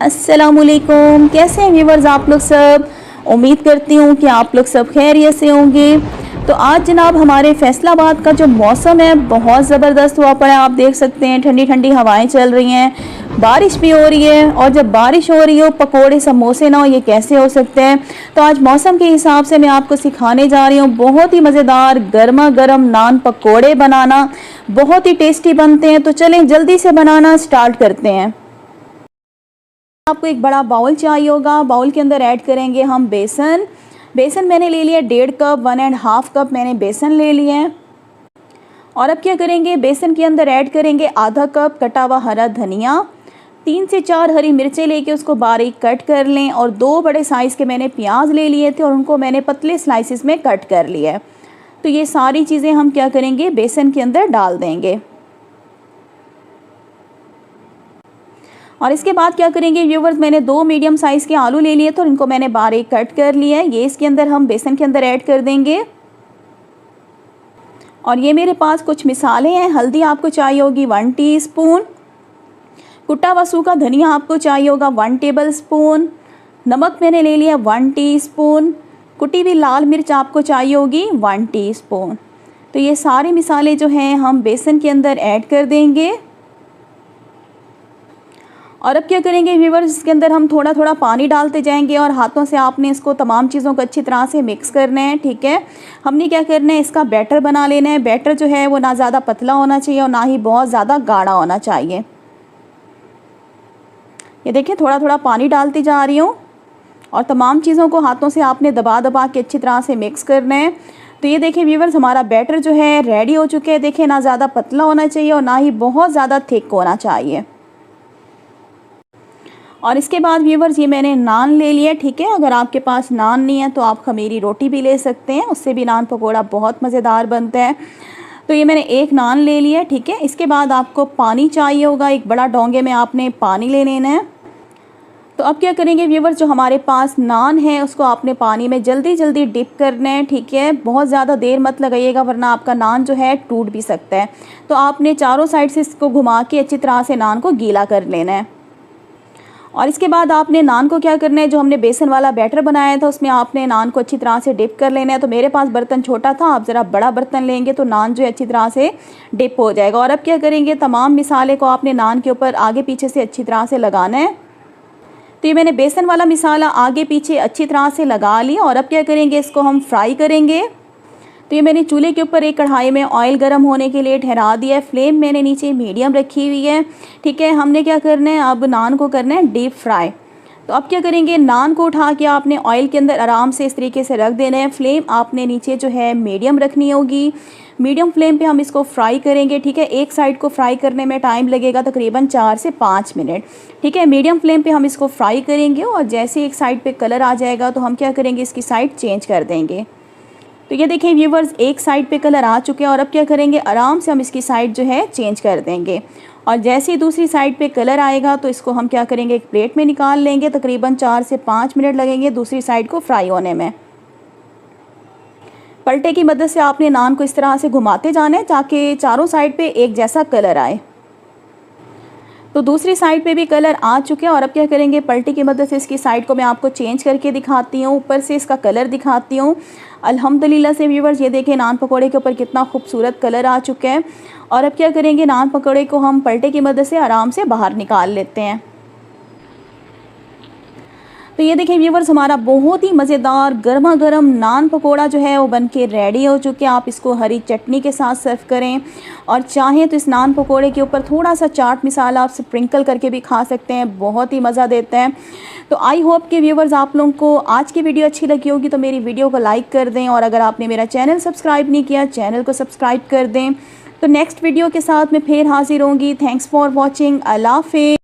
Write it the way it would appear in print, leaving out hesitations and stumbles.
अस्सलामुअलैकुम, कैसे हैं व्यूवर्स आप लोग सब। उम्मीद करती हूँ कि आप लोग सब खैरियत से होंगे। तो आज जनाब हमारे फैसलाबाद का जो मौसम है बहुत ज़बरदस्त हुआ पड़ा है। आप देख सकते हैं ठंडी ठंडी हवाएं चल रही हैं, बारिश भी हो रही है। और जब बारिश हो रही हो पकोड़े समोसे ना हो, ये कैसे हो सकते हैं। तो आज मौसम के हिसाब से मैं आपको सिखाने जा रही हूँ बहुत ही मज़ेदार गर्मा गर्म नान पकोड़े बनाना। बहुत ही टेस्टी बनते हैं। तो चलें जल्दी से बनाना स्टार्ट करते हैं। आपको एक बड़ा बाउल चाहिए होगा। बाउल के अंदर ऐड करेंगे हम बेसन। बेसन मैंने ले लिया 1.5 कप, 1.5 कप मैंने बेसन ले लिया है। और अब क्या करेंगे, बेसन के अंदर ऐड करेंगे आधा कप कटा हुआ हरा धनिया। 3 से 4 हरी मिर्चें लेके उसको बारीक कट कर लें। और 2 बड़े साइज़ के मैंने प्याज ले लिए थे और उनको मैंने पतले स्लाइसिस में कट कर लिया है। तो ये सारी चीज़ें हम क्या करेंगे, बेसन के अंदर डाल देंगे। और इसके बाद क्या करेंगे व्यूवर्स, मैंने 2 मीडियम साइज़ के आलू ले लिए थे और इनको मैंने बारीक कट कर लिया है। ये इसके अंदर हम बेसन के अंदर ऐड कर देंगे। और ये मेरे पास कुछ मिसालें हैं। हल्दी आपको चाहिए होगी 1 टीस्पून, कुटा हुआ सूखा धनिया आपको चाहिए होगा 1 टेबल स्पून, नमक मैंने ले लिया 1 टीस्पून, कुटी हुई लाल मिर्च आपको चाहिए होगी 1 टीस्पून। तो ये सारी मिसालें जो हैं हम बेसन के अंदर ऐड कर देंगे। और अब क्या करेंगे व्यूवर्स, इसके अंदर हम थोड़ा थोड़ा पानी डालते जाएंगे और हाथों से आपने इसको तमाम चीज़ों को अच्छी तरह से मिक्स करना है। ठीक है, हमने क्या करना है, इसका बैटर बना लेना है। बैटर जो है वो ना ज़्यादा पतला होना चाहिए और ना ही बहुत ज़्यादा गाढ़ा होना चाहिए। ये देखिए थोड़ा थोड़ा पानी डालती जा रही हूँ और तमाम चीज़ों को हाथों से आपने दबा दबा के अच्छी तरह से मिक्स करना है। तो ये देखिए व्यूवर्स, हमारा बैटर जो है रेडी हो चुके हैं। देखिए ना ज़्यादा पतला होना चाहिए और ना ही बहुत ज़्यादा थिक होना चाहिए। और इसके बाद व्यूवर्स ये मैंने नान ले लिया। ठीक है, अगर आपके पास नान नहीं है तो आप खमीरी रोटी भी ले सकते हैं, उससे भी नान पकोड़ा बहुत मज़ेदार बनता है। तो ये मैंने एक नान ले लिया। ठीक है, इसके बाद आपको पानी चाहिए होगा। एक बड़ा डोंगे में आपने पानी ले लेना है। तो अब क्या करेंगे व्यूवर्स, जो हमारे पास नान है उसको आपने पानी में जल्दी जल्दी डिप करना है। ठीक है, बहुत ज़्यादा देर मत लगाइएगा वरना आपका नान जो है टूट भी सकता है। तो आपने चारों साइड से इसको घुमा के अच्छी तरह से नान को गीला कर लेना है। और इसके बाद आपने नान को क्या करना है, जो हमने बेसन वाला बैटर बनाया था उसमें आपने नान को अच्छी तरह से डिप कर लेना है। तो मेरे पास बर्तन छोटा था, आप ज़रा बड़ा बर्तन लेंगे तो नान जो है अच्छी तरह से डिप हो जाएगा। और अब क्या करेंगे, तमाम मिसाले को आपने नान के ऊपर आगे पीछे से अच्छी तरह से लगाना है। तो ये मैंने बेसन वाला मिसाला आगे पीछे अच्छी तरह से लगा लिया। और अब क्या करेंगे, इसको हम फ्राई करेंगे। तो ये मैंने चूल्हे के ऊपर एक कढ़ाई में ऑयल गर्म होने के लिए ठहरा दिया है। फ्लेम मैंने नीचे मीडियम रखी हुई है। ठीक है, हमने क्या करना है, अब नान को करना है डीप फ्राई। तो अब क्या करेंगे, नान को उठा के आपने ऑयल के अंदर आराम से इस तरीके से रख देना है। फ्लेम आपने नीचे जो है मीडियम रखनी होगी। मीडियम फ्लेम पे हम इसको फ्राई करेंगे। ठीक है, एक साइड को फ्राई करने में टाइम लगेगा तकरीबन 4 से 5 मिनट। ठीक है, मीडियम फ्लेम पे हम इसको फ्राई करेंगे और जैसे एक साइड पे कलर आ जाएगा तो हम क्या करेंगे, इसकी साइड चेंज कर देंगे। तो ये देखें व्यूवर्स, एक साइड पे कलर आ चुके हैं और अब क्या करेंगे, आराम से हम इसकी साइड जो है चेंज कर देंगे। और जैसे ही दूसरी साइड पे कलर आएगा तो इसको हम क्या करेंगे, एक प्लेट में निकाल लेंगे। तकरीबन 4 से 5 मिनट लगेंगे दूसरी साइड को फ्राई होने में। पलटे की मदद से आपने नान को इस तरह से घुमाते जाना है ताकि चारों साइड पे एक जैसा कलर आए। तो दूसरी साइड पे भी कलर आ चुके हैं और अब क्या करेंगे, पलटी की मदद से इसकी साइड को मैं आपको चेंज करके दिखाती हूँ, ऊपर से इसका कलर दिखाती हूँ। अल्हम्दुलिल्लाह से व्यूवर्स ये देखें नान पकोड़े के ऊपर कितना खूबसूरत कलर आ चुका है। और अब क्या करेंगे, नान पकोड़े को हम पलटे की मदद से आराम से बाहर निकाल लेते हैं। तो ये देखें व्यूवर्स, हमारा बहुत ही मज़ेदार गर्मा गर्म नान पकोड़ा जो है वो बनके रेडी हो चुके हैं। आप इसको हरी चटनी के साथ सर्व करें और चाहें तो इस नान पकोड़े के ऊपर थोड़ा सा चाट मसाला आप स्प्रिंकल करके भी खा सकते हैं, बहुत ही मज़ा देता है। तो आई होप कि व्यूवर्स आप लोगों को आज की वीडियो अच्छी लगी होगी। तो मेरी वीडियो को लाइक कर दें और अगर आपने मेरा चैनल सब्सक्राइब नहीं किया, चैनल को सब्सक्राइब कर दें। तो नेक्स्ट वीडियो के साथ मैं फिर हाजिर होंगी। Thanks for watching. अल्लाह हाफ़िज़।